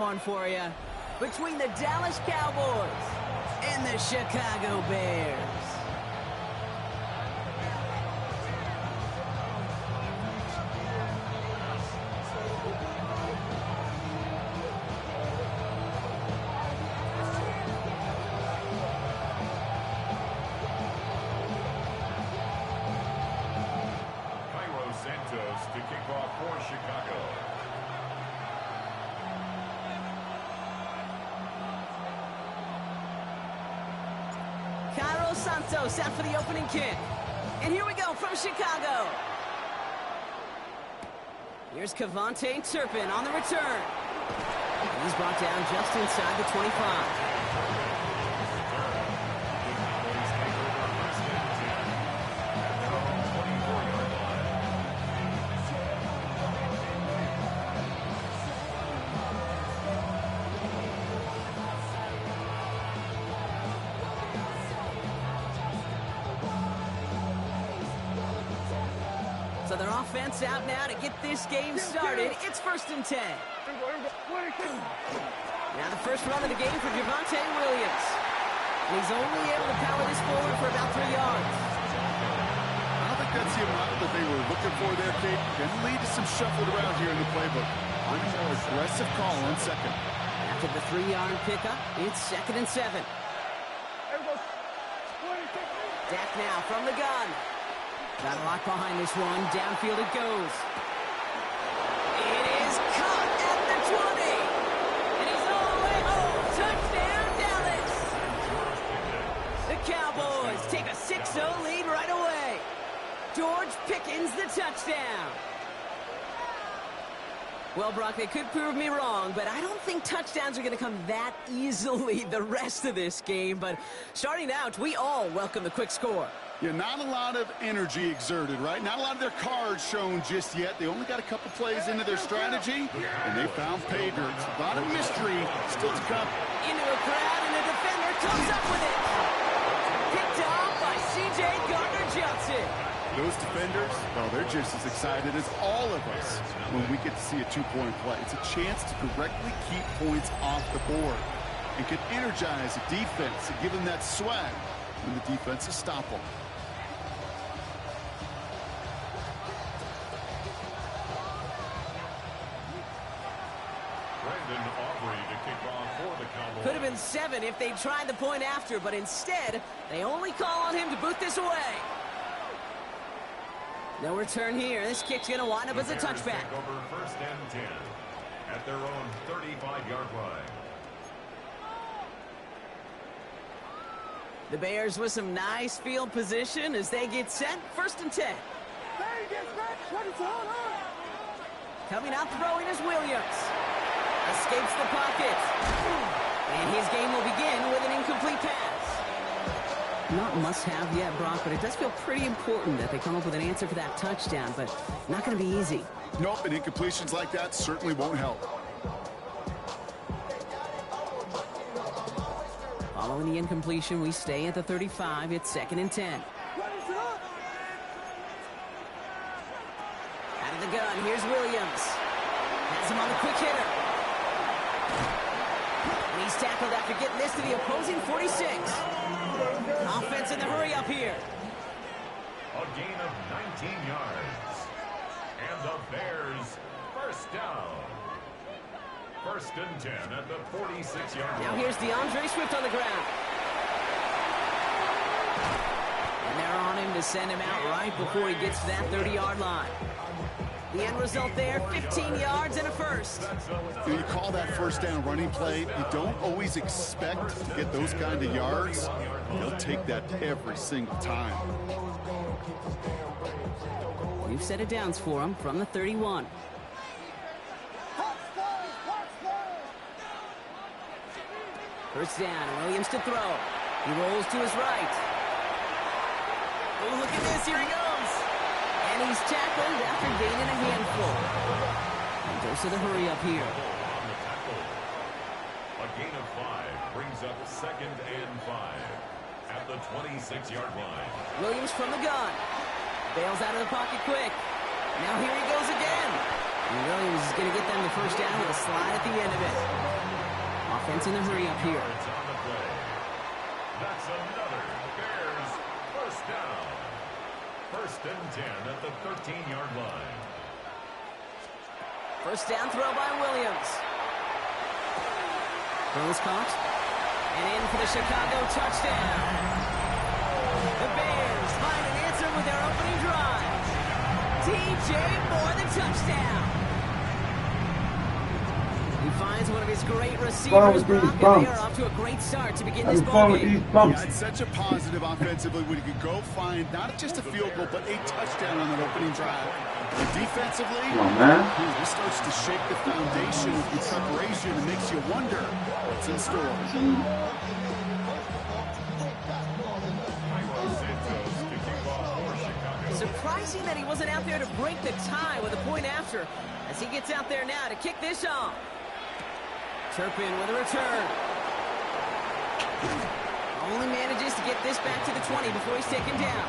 One for you between the Dallas Cowboys and the Chicago Bears. Santos to kick off for Chicago. Cairo Santos out for the opening kick. And here we go from Chicago. Here's Kevontae Turpin on the return. He's brought down just inside the 25. So their offense out now to get this game started. It's 1st and 10. Now the first run of the game for Javonte Williams. And he's only able to power this forward for about 3 yards. I don't think that's the amount that they were looking for there, Kate. Can lead to some shuffled around here in the playbook. On a more aggressive call on second. After the 3-yard pickup, it's 2nd and 7. Dak now from the gun. Got a lot behind this one. Downfield it goes. It is caught at the 20. And he's all the way home. Touchdown, Dallas. The Cowboys take a 6-0 lead right away. George Pickens the touchdown. Well, Brock, they could prove me wrong, but I don't think touchdowns are going to come that easily the rest of this game. But starting out, we all welcome the quick score. Yeah, not a lot of energy exerted, right? Not a lot of their cards shown just yet. They only got a couple plays into their strategy, and they found pay dirt. A lot of mystery still to come. Into a crowd, and the defender comes up with it. Picked off by C.J. Gardner-Johnson. Those defenders, well, they're just as excited as all of us when we get to see a two-point play. It's a chance to directly keep points off the board and can energize the defense and give them that swag when the defense is stoppable. Could have been 7 if they tried the point after, but instead, they only call on him to boot this away. No return here. This kick's going to wind up as a touchback. Over 1st and 10 at their own 35-yard line. The Bears with some nice field position as they get set. 1st and 10. Coming out throwing is Williams. Escapes the pocket. And his game will begin with an incomplete pass. Not must-have yet, Brock, but it does feel pretty important that they come up with an answer for that touchdown, but not going to be easy. Nope, and incompletions like that certainly won't help. Following the incompletion, we stay at the 35. It's 2nd and 10. Out of the gun, here's Williams. Has him on the quick hitter. And he's tackled after getting this to the opposing 46. Offense in the hurry up here. A gain of 19 yards. And the Bears first down. 1st and 10 at the 46-yard line. Now here's DeAndre Swift on the ground. And they're on him to send him out right before he gets to that 30-yard line. The end result there, 15 yards and a first. You call that first down running play. You don't always expect to get those kind of yards. They'll take that every single time. We've set it downs for him from the 31. First down, Williams to throw. He rolls to his right. Oh, look at this, here he goes. And he's tackled after gaining a handful. And goes to the hurry up here. A gain of 5 brings up 2nd and 5 at the 26-yard line. Williams from the gun. Bails out of the pocket quick. Now here he goes again. And Williams is going to get them the first down with a slide at the end of it. Offense in the hurry up here. That's another Bears first down. 1st and 10 at the 13-yard line. First down throw by Williams. Throws caught. And in for the Chicago touchdown. The Bears find an answer with their opening drive. DJ Moore, the touchdown. He finds one of his great receivers, Brock, and they are off to a great start to begin this ballgame. Yeah, it's such a positive offensively when you can go find not just a field goal, but a touchdown on that opening drive. And defensively, this starts to shake the foundation of the preparation and makes you wonder what's in store. Surprising that he wasn't out there to break the tie with a point after, as he gets out there now to kick this off. Turpin with a return. Only manages to get this back to the 20 before he's taken down.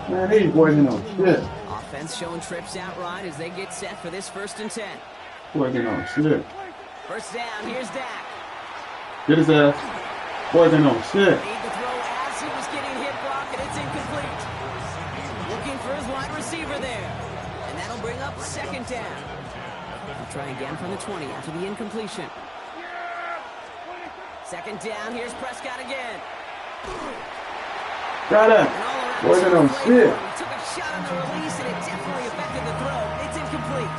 Man, these boys know shit. Offense showing trips out right as they get set for this 1st and 10. Boys know shit. First down, here's Dak. Get his ass. Boys know shit. Made the throw as he was getting hit, Brock, and it's incomplete. Looking for his wide receiver there. And that'll bring up 2nd down. He'll try again from the 20 after the incompletion. 2nd down, here's Prescott again. Got it. Boys know shit. He took a shot on the release, and it definitely affected the throw. It's incomplete.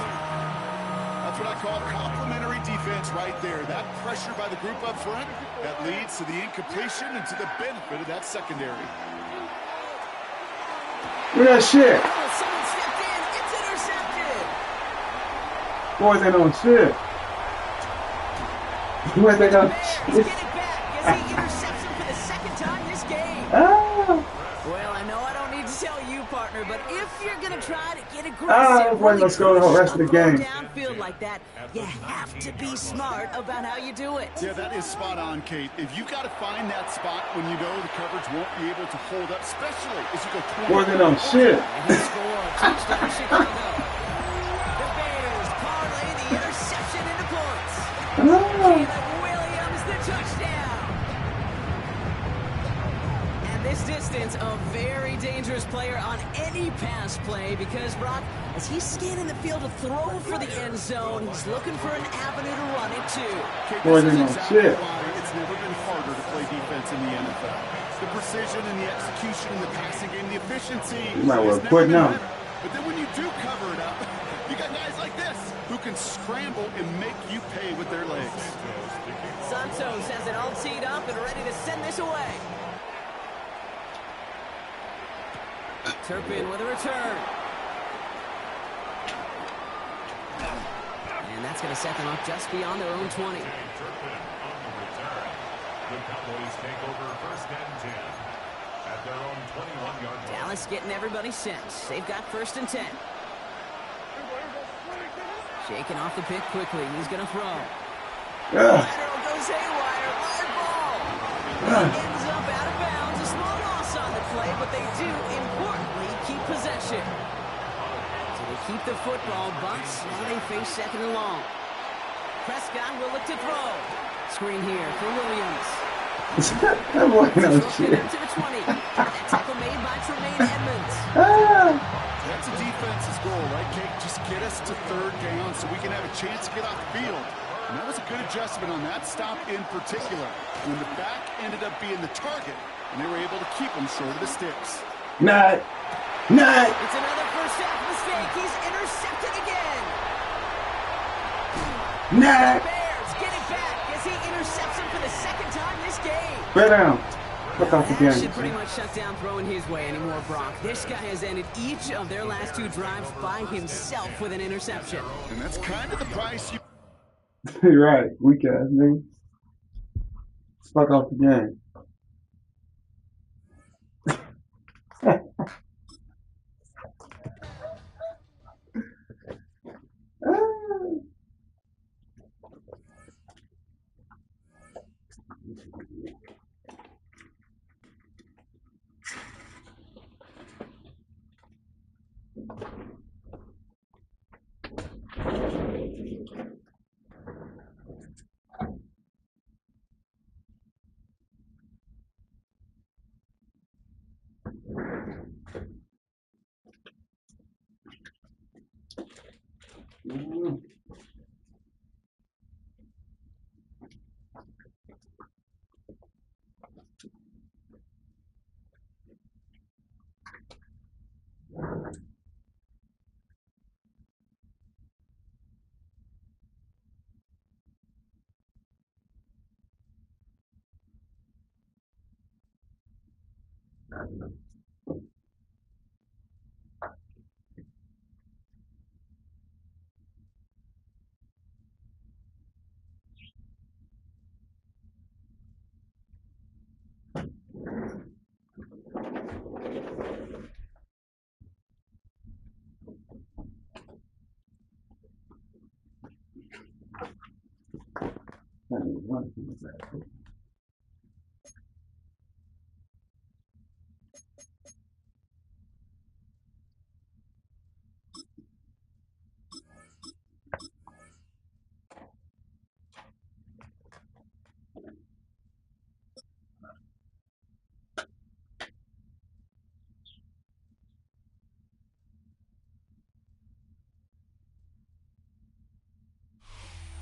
That's what I call complimentary defense right there. That pressure by the group up front, that leads to the incompletion and to the benefit of that secondary. Look at that shit. Oh, someone stepped in. It's intercepted. Boys ain't on shit. Boys ain't on Bears shit. get it back as he intercepts him for the 2nd time this game. Ah. Well, I know I don't need to tell you, partner, but if you're going to try to get aggressive, boy, let's go the rest of the game. Downfield like that, you have to be smart about how you do it. Yeah, that is spot on, Kate. If you got to find that spot when you know the coverage won't be able to hold up, especially as you go 20. Boys ain't on shit. And he scored. Touchdown, Chicago. The Bears parlay the interception into points. Caleb Williams, the touchdown. And this distance, a very dangerous player on any pass play because, Brock, as he's scanning the field to throw for the end zone, he's looking for an avenue to run it to. Okay, Boy, this is they know exactly shit. why it's never been harder to play defense in the NFL. The precision and the execution in the passing game, the efficiency. You might well has never quit been now. better. But then when you do cover it up, you got guys like this who can scramble and make you pay with their legs. Santos has it all teed up and ready to send this away. Turpin with a return. And that's going to set them up just beyond their own 20. Turpin on the return. The Cowboys take over 1st and 10 at their own 21-yard line. Dallas getting everybody set. They've got 1st and 10. Shaking off the pick quickly. He's going to throw. Lateral goes haywire. Live ball. He ends up out of bounds. A small loss on the play, but they do, importantly, keep possession. So they keep the football, but now they face 2nd and long. Prescott will look to throw. Screen here for Williams. That boy knows Broken shit. up to the 20. That tackle made by Tremaine Edmonds. That's a defense's goal, right, Kate? Just get us to 3rd down so we can have a chance to get off the field. And that was a good adjustment on that stop in particular, when the back ended up being the target, and they were able to keep him short of the sticks. Not. It's another first half mistake. He's intercepted again. The Bears get it back as he intercepts him for the 2nd time this game. Bear down. Fuck off the That game. should pretty much shut down throwing his way anymore, Brock. This guy has ended each of their last 2 drives by himself with an interception. And that's kind of the price you... You're right. Weak ass nigga. Fuck off the game.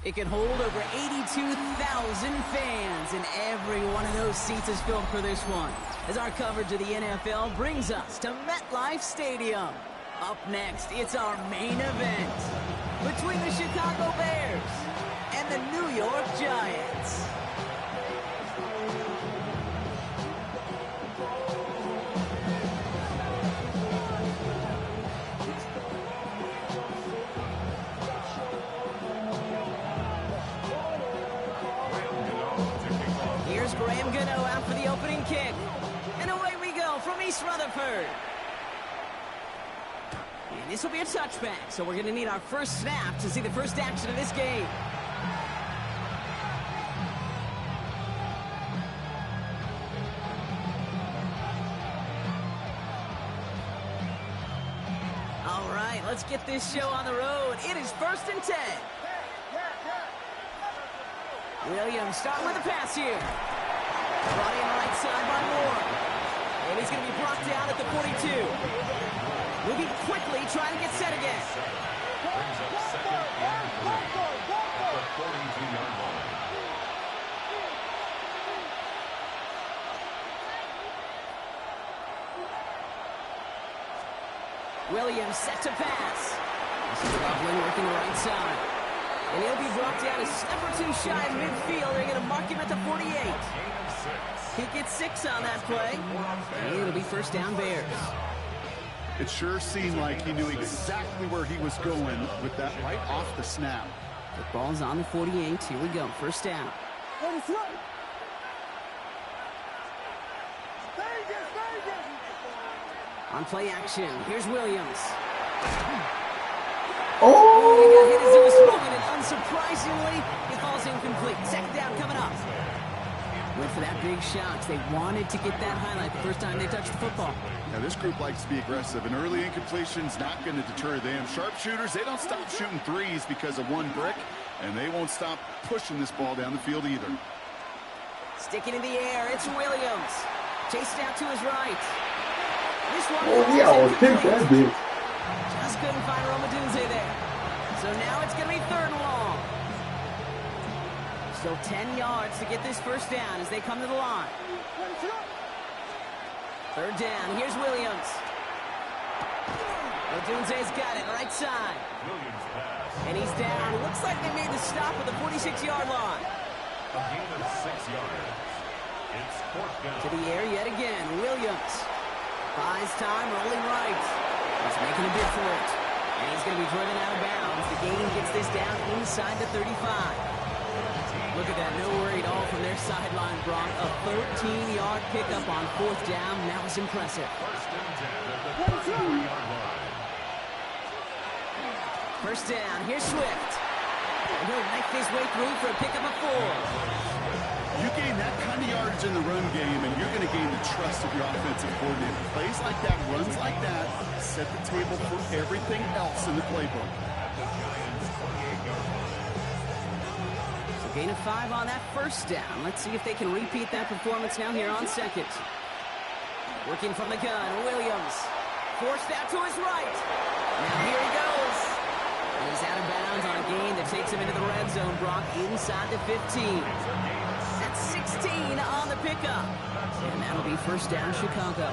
It can hold over 82,000 fans, and every one of those seats is filled for this one, as our coverage of the NFL brings us to MetLife Stadium. Up next, it's our main event between the Chicago Bears and the New York Giants. Out for the opening kick. And away we go from East Rutherford. And this will be a touchback, so we're going to need our first snap to see the first action of this game. All right, let's get this show on the road. It is 1st and 10. Williams starting with the pass here. Brought in right side by Moore. And he's going to be brought down at the 42. Moving quickly, trying to get set again. Brings up 2nd and 3 at the 42-yard line. Williams set to pass. This is Loveland working the right side. And he'll be brought down a step or two shy of midfield. They're going to mark him at the 48. He gets 6 on that play. And it'll be 1st down Bears. It sure seemed like he knew exactly where he was going with that right off the snap. The ball's on the 48. Here we go. 1st down. On play action. Here's Williams. Oh, he got hit as he was throwing it. Unsurprisingly, it falls incomplete. 2nd down coming up. Went for that big shot. They wanted to get that highlight the first time they touched the football. Now, this group likes to be aggressive, and early incompletion's not going to deter them. Sharpshooters, they don't stop shooting threes because of one brick, and they won't stop pushing this ball down the field either. Sticking in the air, it's Williams. Chased out to his right. This one yeah, I'll take that bitch. Just couldn't find Romadunze there. So now it's going to be 3rd and long. Still 10 yards to get this 1st down as they come to the line. 3rd down. Here's Williams. Romadunze's got it, right side. Williams pass. And he's down. It looks like they made the stop at the 46-yard line. A gain of 6 yards. It's 4th down. To the air yet again. Williams. Buys time, rolling right. He's making a bid for it. And he's going to be driven out of bounds. The gain gets this down inside the 35. Look at that. No worry at all from their sideline, Brock. A 13-yard pickup on 4th down. That was impressive. 1st and 10 at the 33-yard line. 1st down. Here's Swift. And he'll make his way through for a pickup of 4. You gain that kind of yardage in the run game, and you're going to gain the trust of your offensive coordinator. Plays like that, runs like that, set the table for everything else in the playbook. So gain of 5 on that first down. Let's see if they can repeat that performance now here on second. Working from the gun, Williams. Forced out to his right. Now here he goes. He's out of bounds on a gain that takes him into the red zone, Brock, inside the 15. That's 16 on the pickup. And that'll be first down, Chicago.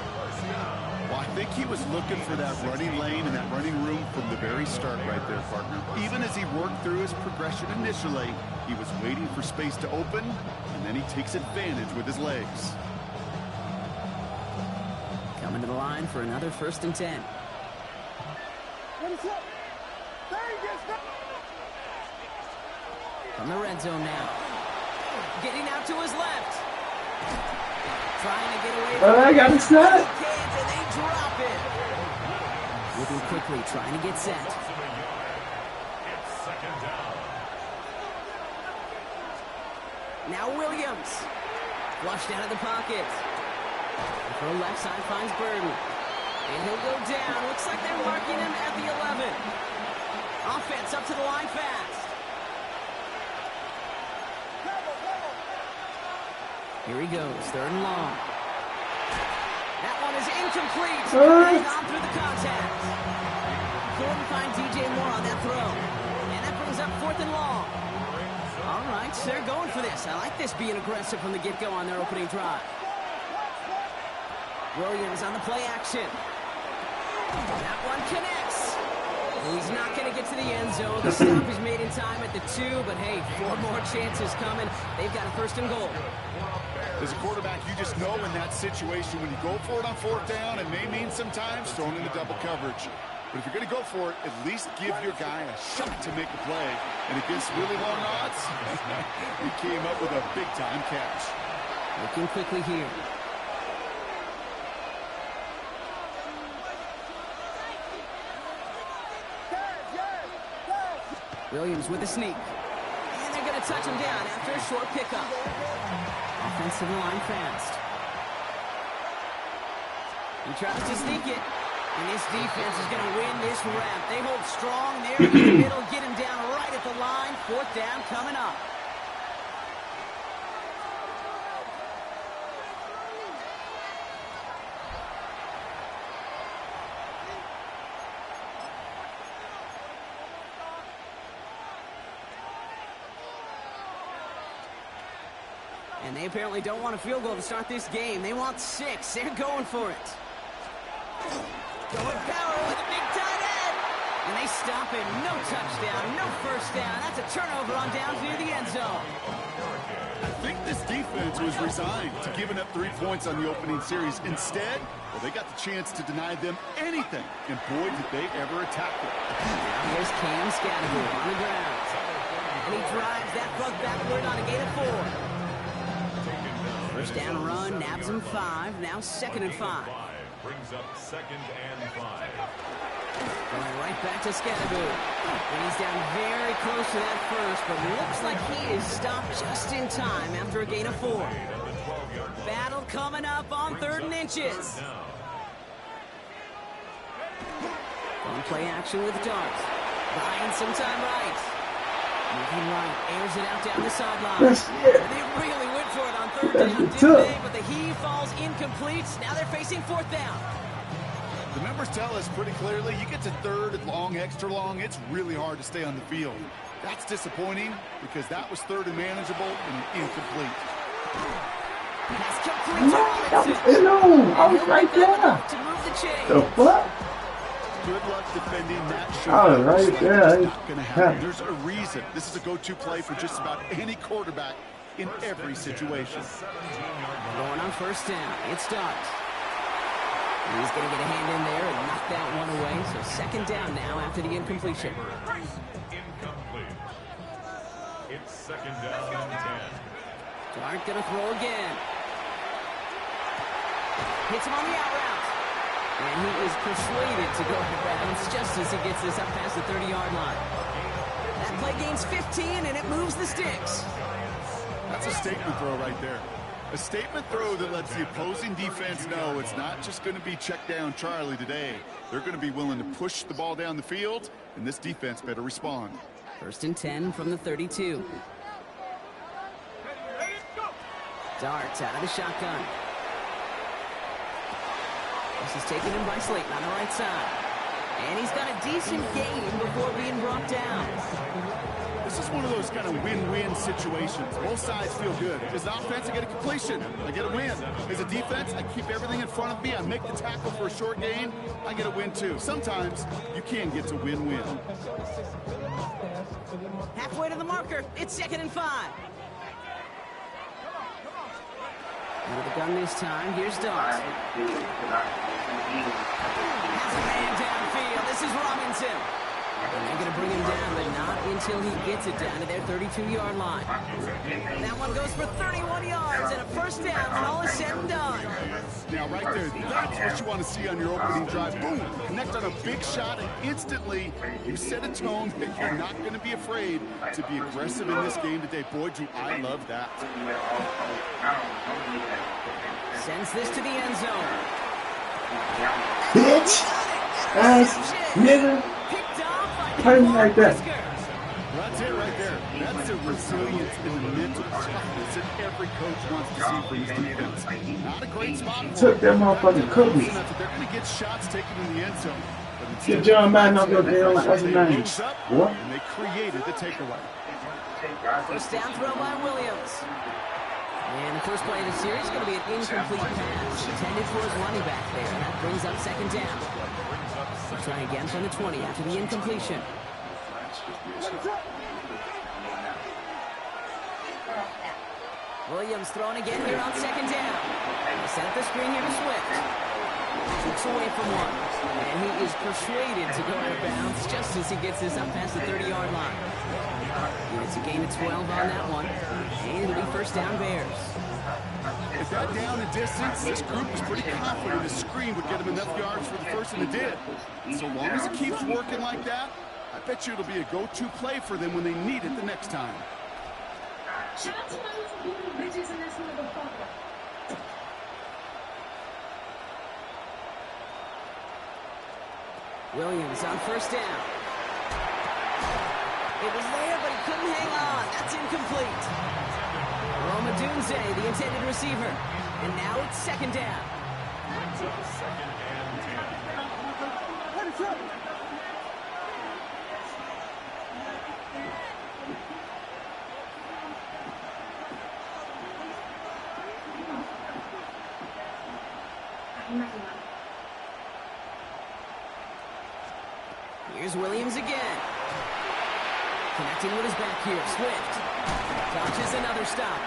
Well, I think he was looking for that running lane and that running room from the very start right there, partner. Even as he worked through his progression initially, he was waiting for space to open, and then he takes advantage with his legs. Coming to the line for another 1st and 10. From the red zone now. Getting out to his left. Trying to get away from I got it set. And they drop it. Moving quickly, trying to get set. It's second down. Now Williams. Flushed out of the pocket. Throw left side finds Burden. And he'll go down. Looks like they're marking him at the 11. Offense up to the line fast. Here he goes, 3rd and long. That one is incomplete. Hang on through the contact. Couldn't find DJ Moore on that throw. And that brings up 4th and long. All right, so they're going for this. I like this being aggressive from the get-go on their opening drive. Williams on the play action. That one connects. He's not going to get to the end zone. The stop is made in time at the 2, but hey, 4 more chances coming. They've got a 1st and goal. As a quarterback, you just know in that situation when you go for it on 4th down, it may mean sometimes throwing in the double coverage. But if you're going to go for it, at least give your guy a shot to make a play. And against really long odds, he came up with a big-time catch. Looking quickly here. Williams with a sneak. And they're going to touch him down after a short pickup. Offensive line fast. He tries to sneak it. And this defense is going to win this rep. They hold strong there in the middle. Get him down right at the line. 4th down coming up. And they apparently don't want a field goal to start this game. They want 6. They're going for it. Going power with a big tight end. And they stop him. No touchdown, no 1st down. That's a turnover on downs near the end zone. I think this defense was resigned to giving up 3 points on the opening series. Instead, well, they got the chance to deny them anything. And boy, did they ever attack it. Now here's Cam Scattergood on the ground. And he drives that bug backward on a gain of 4. First down run, nabs him 5. Now 2nd and 5. Brings up 2nd and 5. Going right back to Scattergood. And he's down very close to that first, but looks like he is stopped just in time after a gain of 4. Battle coming up on 3rd and inches. On play action with Dart. Buying some time right. Moving right, airs it out down the sideline. They really went for it on 3rd down, didn't they? But the heave falls incomplete. Now they're facing 4th down. The numbers tell us pretty clearly, you get to 3rd and long, extra long, it's really hard to stay on the field. That's disappointing because that was 3rd and manageable and incomplete. Pass complete to Robinson. No, I was right there. To move the chain. The fuck? Good luck defending that shot. Oh, right there. It's not going to happen. There's a reason. This is a go-to play for just about any quarterback in every situation. Going on 1st down. It's Dart. He's going to get a hand in there and knock that one away. So 2nd down now after the incompletion. Incomplete. It's 2nd down and 10. Dart going to throw again. Hits him on the out route. And he is persuaded to go out of bounds just as he gets this up past the 30-yard line. That play gains 15, and it moves the sticks. That's a statement throw right there. A statement throw that lets the opposing defense know it's not just going to be check down Charlie today. They're going to be willing to push the ball down the field, and this defense better respond. 1st and 10 from the 32. Darts out of the shotgun. This is taken in by Slayton on the right side. And he's got a decent gain before being brought down. This is one of those kind of win-win situations. Both sides feel good. As an offense, I get a completion. I get a win. As a defense, I keep everything in front of me. I make the tackle for a short gain. I get a win, too. Sometimes you can get to win-win. Halfway to the marker. It's 2nd and 5. Out of the gun this time. Here's Dawes. Has a man downfield. This is Robinson. And they're going to bring him down, but not until he gets it down to their 32-yard line. That one goes for 31 yards and a 1st down when all is said and done. Now, right there, that's what you want to see on your opening drive. Boom, connect on a big shot, and instantly you set a tone that you're not going to be afraid to be aggressive in this game today. Boy, do I love that. Sends this to the end zone. Bitch! Ass nigga! Playing like that. That's it right there. That's the resilience and the mental toughness that every coach wants to see from his defense. Not a great spot. Took that motherfucking cookies. They're going to get shots taken in the end zone. Get John Madden up there damn other names. What? And they created the takeaway. 1st down throw by Williams. And the first play of the series is going to be an incomplete pass intended for his running back there. That brings up 2nd down. We'll try again from the 20 after the incompletion. Williams throwing again here on 2nd down. They set up the screen here to Swift. Looks away from one. And he is persuaded to go out of bounds just as he gets this up past the 30-yard line. And it's a gain of 12 on that one. And it'll be 1st down Bears. If that down and distance, this group was pretty confident the screen would get him enough yards for the first, and it did. So long as it keeps working like that, I bet you it'll be a go-to play for them when they need it the next time. Williams on 1st down. It was there, but he couldn't hang on. That's incomplete. Roma Dunze, the intended receiver. And now it's 2nd down. Here's Williams again. Connecting with his back here, Swift. Dodges another stop.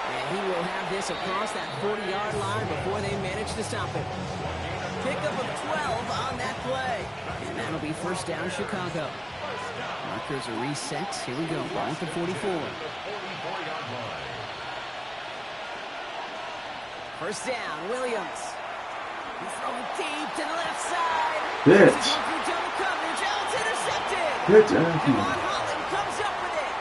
And he will have this across that 40-yard line before they manage to stop it. Pickup of 12 on that play. And that'll be 1st down Chicago. Markers are reset. Here we go. Ball at the 44. 1st down, Williams. He's throwing deep to the left side. Bitch. Double coverage. Oh, it's intercepted. Bitch. Javon Holland comes up with it.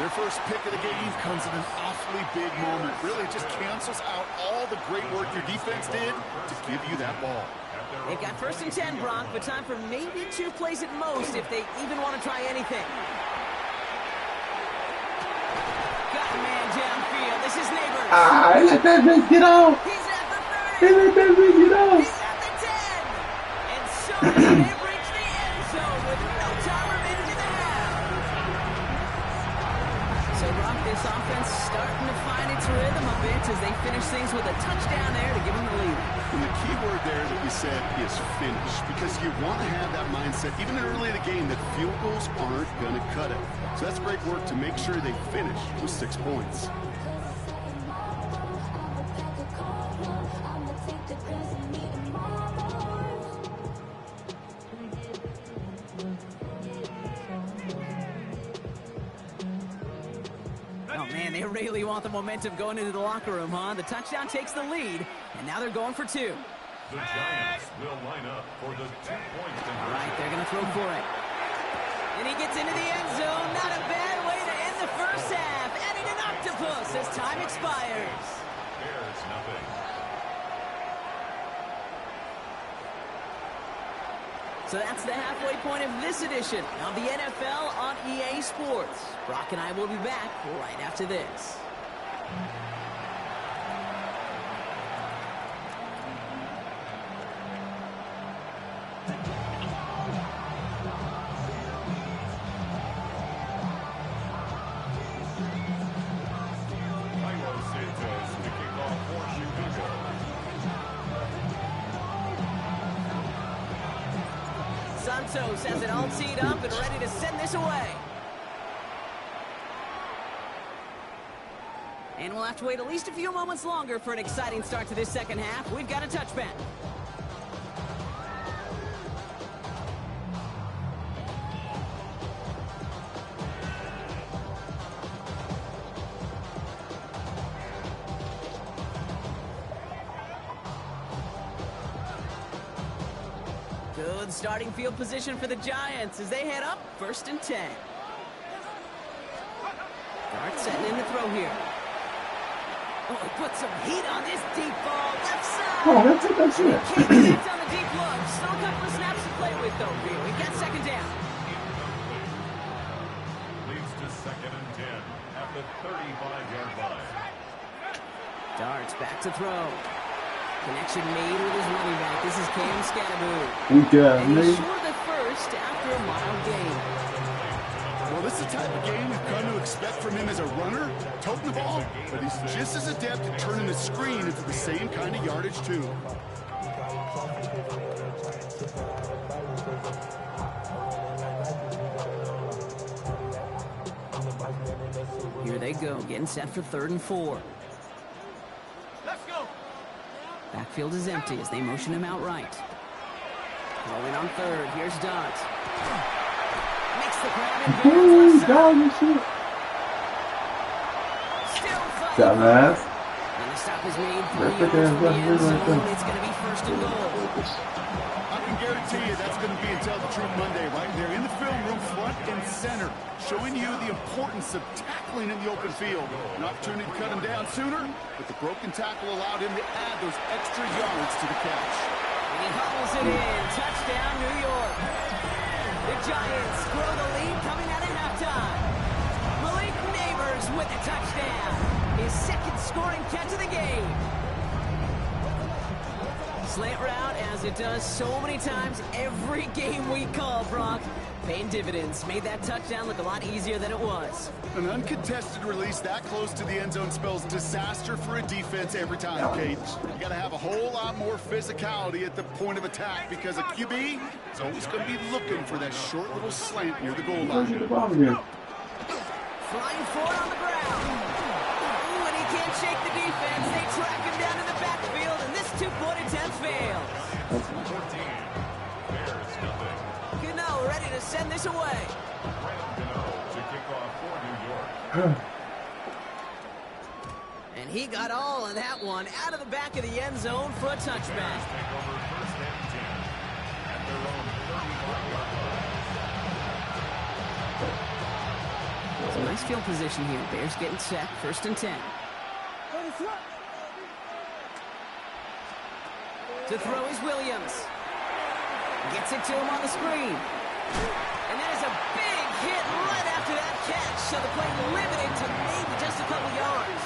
Their first pick of the game comes at an awfully big moment. Really just cancels out all the great work your defense did to give you that ball. They've got 1st and 10, Brock, but time for maybe 2 plays at most if they even want to try anything. Got a man downfield. This is Neighbors. Let that bitch get off. He's at the 30. Let that bitch get off. He's at the 10. And so they've reached the end zone with no time remaining in the half. So, Brock, this offense starting to find its rhythm a bit as they finish things with a touchdown there to give them the lead. And the key word there that we said is finish, because you want to have that mindset, even early in the game, that field goals aren't going to cut it. So that's great work to make sure they finish with 6 points. They really want the momentum going into the locker room, huh? The touchdown takes the lead, and now they're going for 2. The Giants will line up for the 2-point conversion. All right, they're going to throw for it. And he gets into the end zone. Not a bad way to end the first half, adding an octopus as time expires. Bears nothing. So that's the halfway point of this edition of the NFL on EA Sports. Brock and I will be back right after this. Santos has it all teed up and ready to send this away. And we'll have to wait at least a few moments longer for an exciting start to this second half. We've got a touchback. Good starting field position for the Giants as they head up 1st and 10. Dart setting in to throw here. Oh, he put some heat on this deep ball. Left side. Oh, that's it. That's it. Can't connect on the deep look. Still a couple of snaps to play with, though. Here we got second down. Leads to 2nd and 10 at the 35-yard line. Darts back to throw. Connection made with his running back. This is Cam Scatteroo. We got And me. he's short of the first after a mild gain. Well, this is the type of game you've come to expect from him as a runner, toting the ball, but he's just as adept at turning the screen into the same kind of yardage, too. Here they go, getting set for 3rd and 4. Let's go. Backfield is empty as they motion him out right. Rolling on 3rd. Here's Dart. Makes the grab and Ooh, goes left dog side. and shit. Still fighting. Dumbass. And the stop is made 3 That's yards okay, from the that's end good right zone. there. It's going to be 1st and goal. I can guarantee you that's going to be until the Truth Monday right there in the film room, front and center, showing you the importance of tackling in the open field. An opportunity to cut him down sooner, but the broken tackle allowed him to add those extra yards to the catch. And he hobbles it in. Touchdown, New York. The Giants grow the lead coming out of halftime. Malik Neighbors with a touchdown. His 2nd scoring catch of the game. Slant route, as it does so many times every game we call, Brock. Paying dividends. Made that touchdown look a lot easier than it was. An uncontested release that close to the end zone spells disaster for a defense every time, Kate. You got to have a whole lot more physicality at the point of attack because a QB is always going to be looking for that short little slant near the goal Where's the line. ball again? Flying forward on the ground. Ooh, and he can't shake the defense. They track him down in the backfield, and this 2-point attempt fails. 14. Bears nothing. Gano ready to send this away. To kick off for New York. And he got all of that one out of the back of the end zone for a touchback. Take over 1st and 10 at their own 35-yard line. It's a nice field position here. Bears getting set. 1st and 10. To throw is Williams. Gets it to him on the screen. And that is a big hit right after that catch. So the play limited to maybe just a couple yards.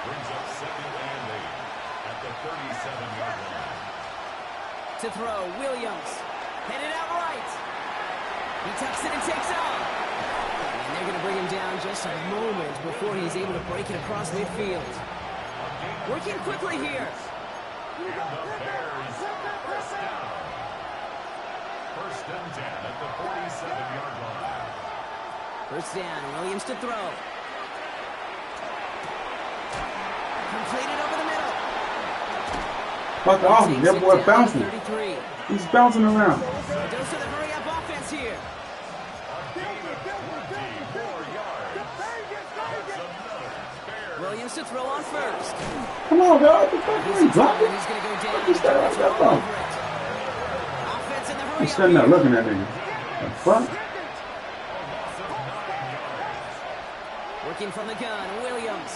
Brings up 2nd and 8 at the 37-yard line. To throw, Williams. Headed out right. He tucks it and takes off. And they're going to bring him down just a moment before he's able to break it across midfield. Working quickly here. And the Bears first down. 1st and 10 at the 47-yard line. 1st down, Williams to throw. Completed over the middle. Fuck off. That boy bouncing. 33. He's bouncing around. Goes to the hurry-up offense here. A gain of 24 yards. That's another Bears. Williams to throw on 1st. Come on, dog. What the fuck are you dropping? He's going to go down. You stand up, step Over up. it. Offense in the He's hurry-up standing there here. looking at nigga. The fuck? A loss of 9 Working from the gun, Williams.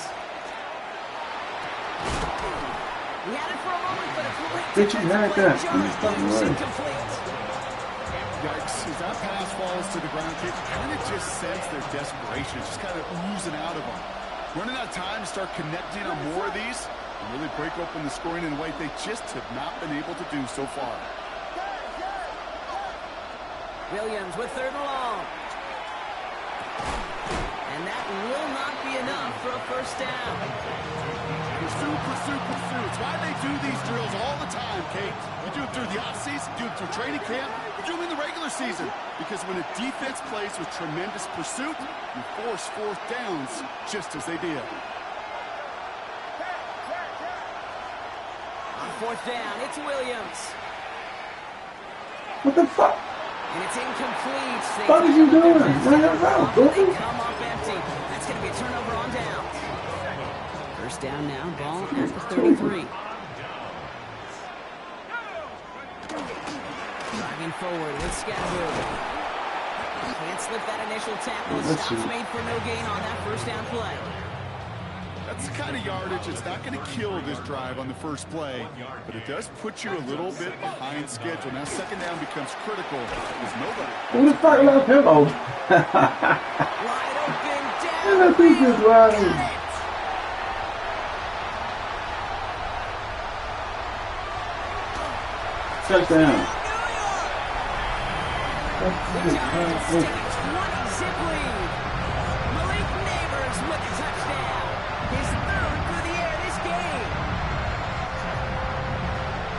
He had it for a moment, but it's late. Bitch, you had that. Incomplete. Yikes. As that pass falls to the ground, you kind of just sense their desperation. It's just kind of oozing out of them. Running out of time to start connecting on more of these and really break open the scoring in a way they just have not been able to do so far. Williams with 3rd and long. And that will not be enough for a first down. Pursue, pursue, pursue. It's why they do these drills all the time, Kate. You do it through the offseason, you do it through training camp, you do them in the regular season. Because when a defense plays with tremendous pursuit, you force 4th downs just as they did. On 4th down, it's Williams. What the fuck? And it's incomplete. What are you doing? They come up empty. That's going to be a turnover on down. First down now, ball at the 33. Driving forward with Scattergood. Can't slip that initial tackle. Stops made for no gain on that first down play. That's the kind of yardage that's not going to kill this drive on the first play, but it does put you a little bit behind schedule. Now 2nd down becomes critical. There's nobody. Who the fuck love pillow? Wide open, down. And I think it's right. Touchdown. The Giants take a 20-zip lead. Malik Neighbors with the touchdown. His 3rd through the air this game.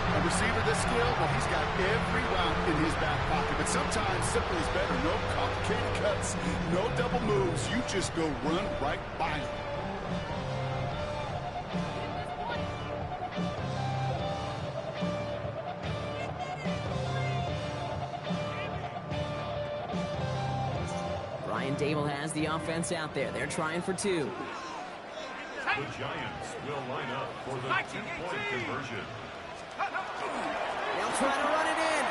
A receiver this skilled, well, he's got every route in his back pocket, but sometimes simple is better. No complicated cuts, no double moves. You just go run right by him. Brian Dable has the offense out there. They're trying for 2. The Giants will line up for the 2-point conversion. They'll try to run it in.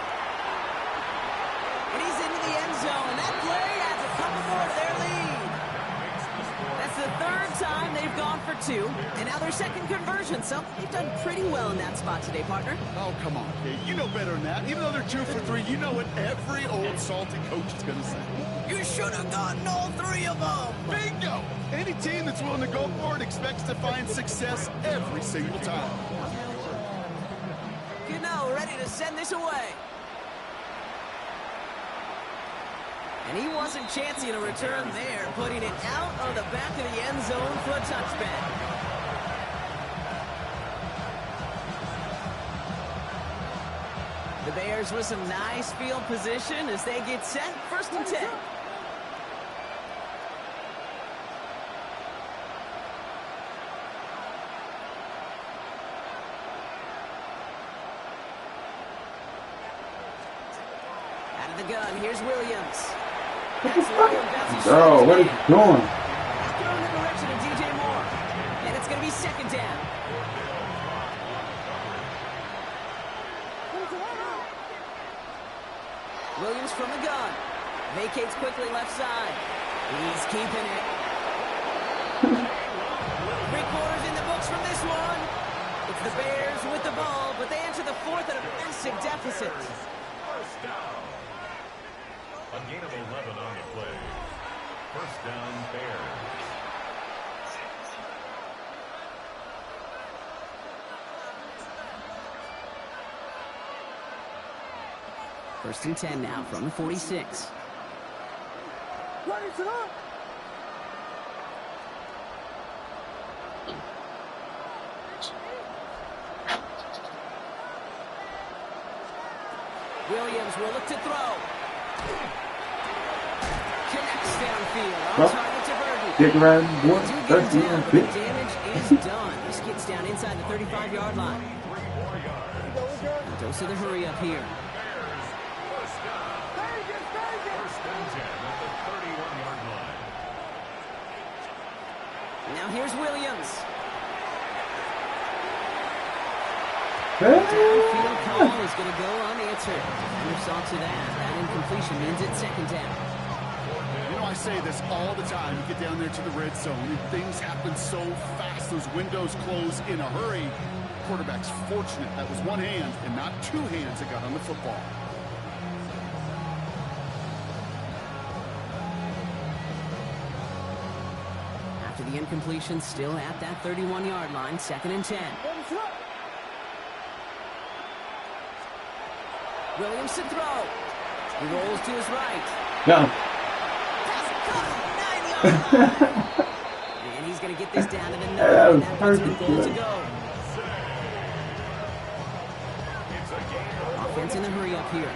And he's into the end zone. That play adds a couple more to their lead. That's the 3rd time they've gone for 2. And now their 2nd conversion. So they've done pretty well in that spot today, partner. Oh, come on, Kate. You know better than that. Even though they're 2 for 3, you know what every old salty coach is going to say. You should have gotten all 3 of them. Bingo! Any team that's willing to go for it expects to find success every single time. Gano ready to send this away. And he wasn't chancing a return there, putting it out of the back of the end zone for a touchback. The Bears with some nice field position as they get set. 1st and 10. Out of the gun, here's Williams. What the fuck? Bro, what are you doing? Throw in the direction of DJ Moore. And it's going to be 2nd down. Williams from the gun. Vacates quickly left side. He's keeping it. 3 quarters in the books from this one. It's the Bears with the ball, but they enter the 4th at a massive deficit. First down. A gain of 11 on the play. First down, Bears. First and 10 now from the 46. Williams will look to throw. Connects downfield. On target to Burton. Dick riding, boy. Down, but the damage is done. This gets down inside the 35-yard line. Dose of the hurry up here. First and 10 at the 31-yard line. Now here's Williams. Downfield call is going to go unanswered. Saw to that. That incompletion means it's 2nd down. You know, I say this all the time. You get down there to the red zone, and things happen so fast. Those windows close in a hurry. Quarterback's fortunate that was one hand and not two hands that got on the football. After the incompletion, still at that 31-yard line, 2nd and 10. Williams to throw. He rolls to his right. Yeah. And he's going to get this down to the 9. That was That puts him in perfect, goal to yeah. go. Offense in the hurry up here.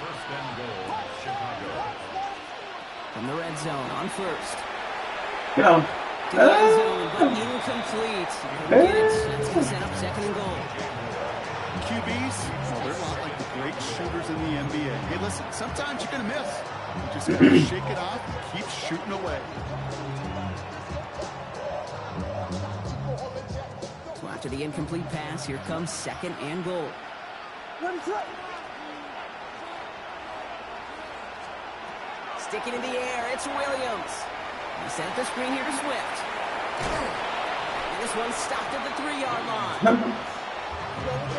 First and goal, Chicago. From the red zone on first. Yeah. To the end zone, but incomplete. Get it. That's going to set up 2nd and goal. QBs, well, they're a lot like the great shooters in the NBA. Hey, listen, sometimes you're going to miss. You just got to shake it off and keep shooting away. So after the incomplete pass, here comes 2nd and goal. Sticking in the air, it's Williams. He set up the screen here to Swift. And this one stopped at the 3-yard line.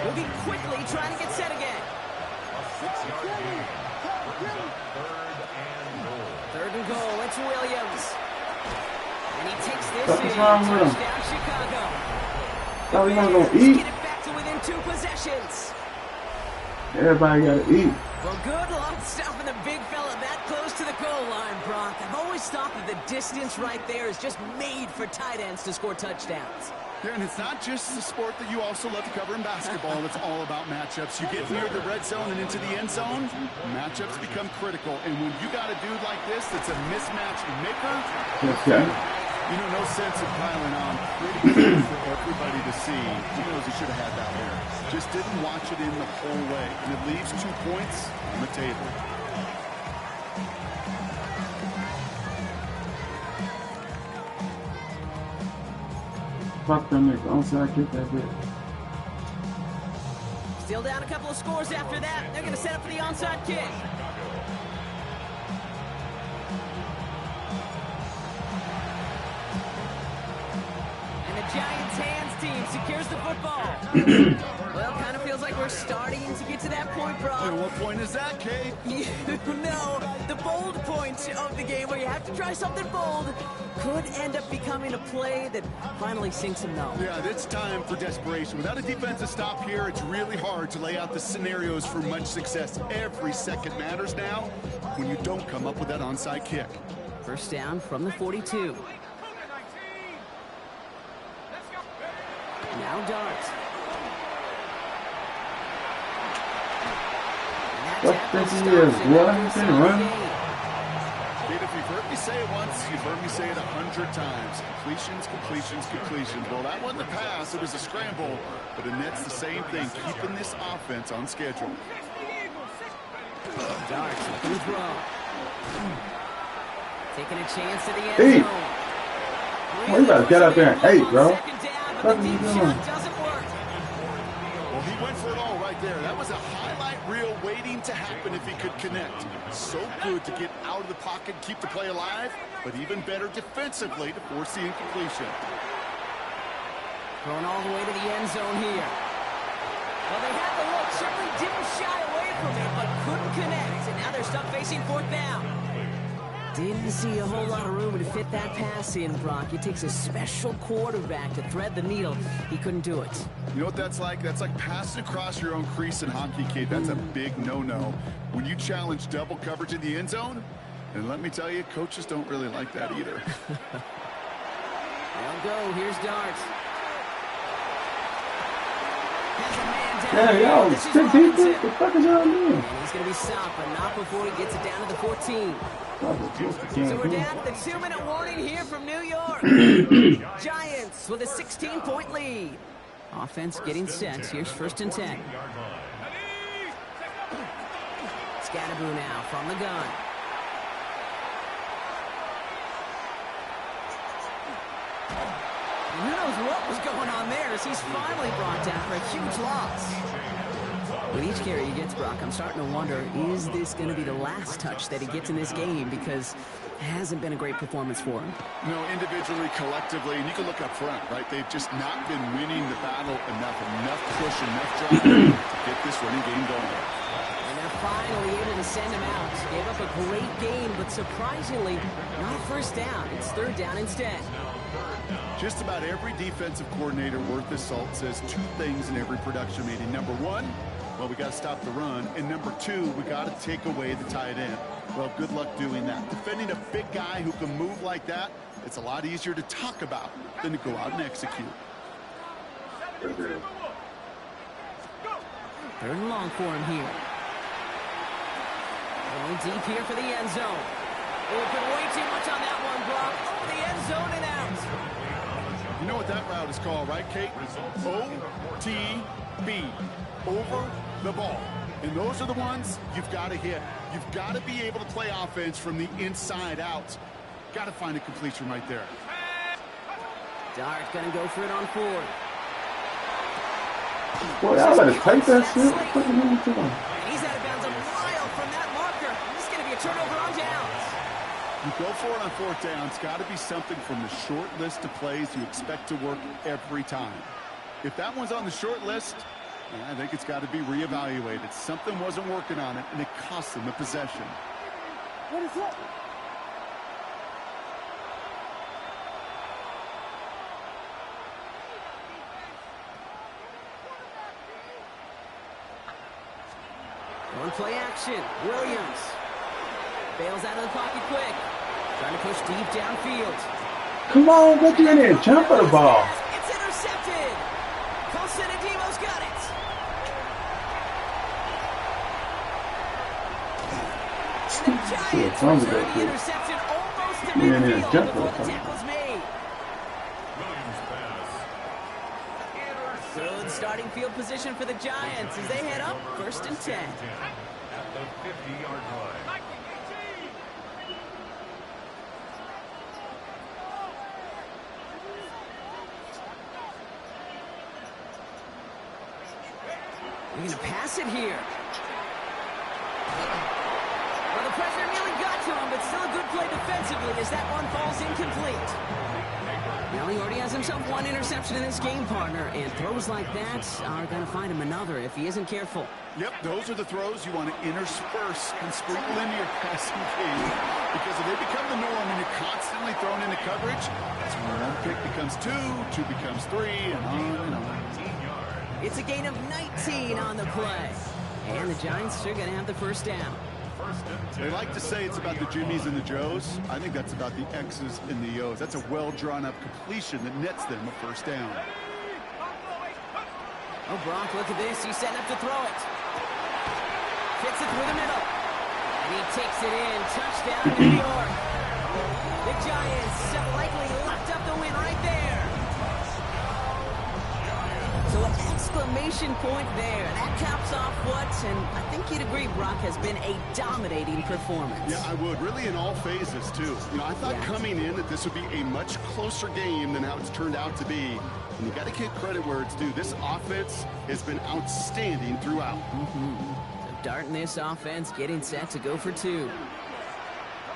Moving quickly, trying to get set again. A 6-yard gain. Third and goal. 3rd and goal, it's Williams. And he takes this What's in. wrong with him? Touchdown, Chicago. Thought we The weren't gonna Bears eat. get it back to within 2 possessions. Everybody gotta eat. Well, good luck stopping the big fella that close to the goal line, Brock. I've always thought that the distance right there is just made for tight ends to score touchdowns. Yeah, and it's not just the sport that you also love to cover in basketball. It's all about matchups. You get near the red zone and into the end zone, matchups become critical. And when you got a dude like this that's a mismatch maker, Okay. you know, no sense of piling on. Pretty for everybody to see. He knows he should have had that there. Just didn't watch it in the whole way. And it leaves 2 points on the table. Fuck them niggas. Onside kick that bit. Still down a couple of scores after that. They're going to set up for the onside kick. And the Giants hands team secures the football. Well, kind of feels like we're starting to get to that point, Brock. And what point is that, Kate? You know, the bold point of the game where you have to try something bold could end up becoming a play that finally sinks him though. Yeah, it's time for desperation. Without a defensive stop here, it's really hard to lay out the scenarios for much success. Every second matters now when you don't come up with that onside kick. First down from the 42. Now Dart. What think he is? What? He can run? Kate, if you've heard me say it once, you've heard me say it 100 times. Completions, completions, completions. Well, that wasn't a pass. It was a scramble. But Annette's the same thing, keeping this offense on schedule. Dart looking to throw. Taking a chance to the end zone. Well, you better get up there and eat, bro. Second down, What but are the you deep doing? shot doesn't work. Well, he went for it all right there. That was a highlight reel waiting to happen if he could connect. So good to get out of the pocket, keep the play alive, but even better defensively to force the incompletion. Going all the way to the end zone here. Well, they had the look, certainly didn't shy away from it, but couldn't connect. And now they're stuck facing 4th down. Didn't see a whole lot of room to fit that pass in, Brock. It takes a special quarterback to thread the needle. He couldn't do it. You know what that's like? That's like passing across your own crease in hockey, Kate. That's a big no-no. When you challenge double coverage in the end zone, and let me tell you, coaches don't really like that either. They'll go. Here's Dart. Has a man down Yeah, here. yo, This is stick defense. Robinson. What the fuck is y'all doing? And he's going to be stopped, but not before he gets it down to the 14. So we're down to the 2-minute warning here from New York. Giants with a 16-point lead. Offense getting set. Here's 1st and 10. Scatterboo now from the gun. And who knows what was going on there as he's finally brought down for a huge loss. With each carry he gets, Brock, I'm starting to wonder, is this going to be the last touch that he gets in this game? Because it hasn't been a great performance for him. You know, individually, collectively, and you can look up front, right? They've just not been winning the battle enough push, enough drive to get this running game going. And they're finally able to send him out. Gave up a great game, but surprisingly, not a first down. It's third down instead. Just about every defensive coordinator worth his salt says two things in every production meeting. Number one, well, we got to stop the run. And number two, we got to take away the tight end. Well, good luck doing that. Defending a big guy who can move like that, it's a lot easier to talk about than to go out and execute. Third and long for him here. Going deep here for the end zone. Open way too much on that one, Brock. Over the end zone and out. You know what that route is called, right, Kate? OTB. Over the ball. And those are the ones you've got to hit. You've got to be able to play offense from the inside out. Got to find a completion right there. Dart going to go for it on fourth. Boy, I better take that shit. What are you doing? And he's out of bounds a mile from that marker. This is going to be a turnover on downs. You go for it on fourth down. It's got to be something from the short list of plays you expect to work every time. If that one's on the short list, I think it's got to be reevaluated. Something wasn't working on it, and it cost them the possession. What is that? One play action. Williams bails out of the pocket quick. Trying to push deep downfield. Come on, get in there. Jump for the ball. It's intercepted. Colson and Devo's got it. And the Giants return the interception almost to midfield before the tackle's made. Good starting field position for the Giants as they head up first and 10. At the 50-yard line. We're going to pass it here. Well, the pressure nearly got to him, but still a good play defensively as that one falls incomplete. Well, he already has himself one interception in this game, partner, and throws like that are going to find him another if he isn't careful. Yep, those are the throws you want to intersperse and sprinkle into your passing game, because if they become the norm and you're constantly thrown into coverage, that's when one pick becomes two becomes three, and on and on. It's a gain of 19 on the play. And the Giants are going to have the first down. They like to say it's about the Jimmies and the Joes. I think that's about the X's and the O's. That's a well-drawn-up completion that nets them a first down. Oh, Brock, look at this. He's setting up to throw it. Fits it through the middle. And he takes it in. Touchdown, New York. The Giants have likely locked up the win right there. So an exclamation point there. That caps off what, and I think you'd agree, Brock, has been a dominating performance. Yeah, I would. Really in all phases, too. You know, I thought coming in that this would be a much closer game than how it's turned out to be. And you got to give credit where it's due. This offense has been outstanding throughout. So Dart and this offense getting set to go for two.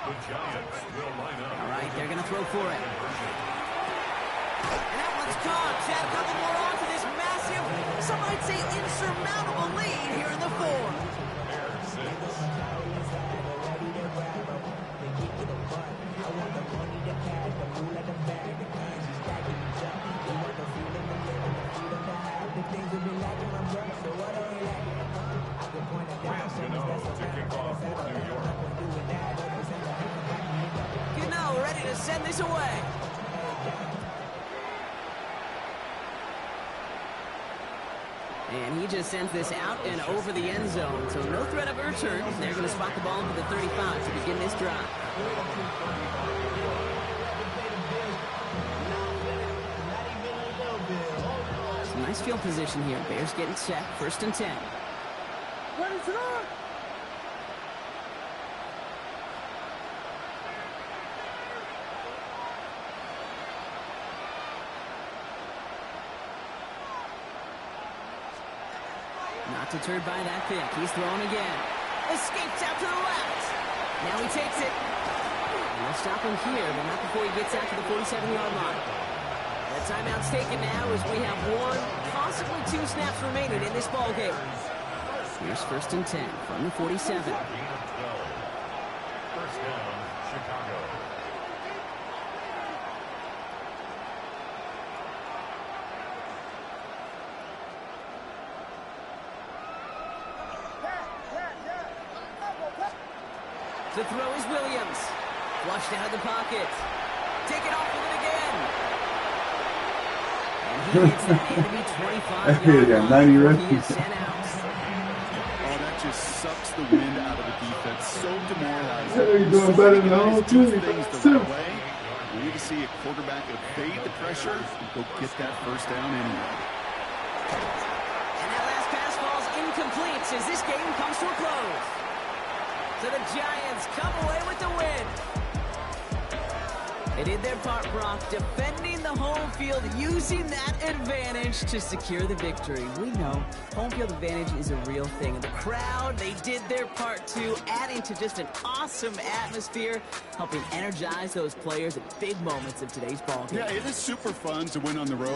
The Giants will line up. All right, they're going to throw for it. And that one's caught. Add a couple more on to this massive, some might say insurmountable lead here in the fourth. Gano ready to send this away. And he just sends this out and over the end zone. So no threat of a return. They're going to spot the ball to the 35 to begin this drive. Some nice field position here. Bears getting set. First and 10. What is it on? Not deterred by that pick. He's throwing again. Escapes out to the left. Now he takes it. And they'll stop him here, but not before he gets out to the 47-yard line. That timeout's taken now as we have 1, possibly 2 snaps remaining in this ballgame. Here's 1st and 10 from the 47. First down, Chicago. The throw is Williams. Flushed out of the pocket. Taken off with it again. And he hits that enemy 25-yard line before he is sent out. Oh, that just sucks the wind out of the defense. So demoralizing. Yeah, you're doing better than the whole do team. things the right way. We need to see a quarterback evade the pressure and go get that first down anyway. And that last pass falls incomplete as this game comes to a close. So the Giants come away with the win. They did their part, Brock, defending the home field, using that advantage to secure the victory. We know home field advantage is a real thing. And the crowd, they did their part too, adding to just an awesome atmosphere, helping energize those players at big moments of today's ballgame. Yeah, it is super fun to win on the road.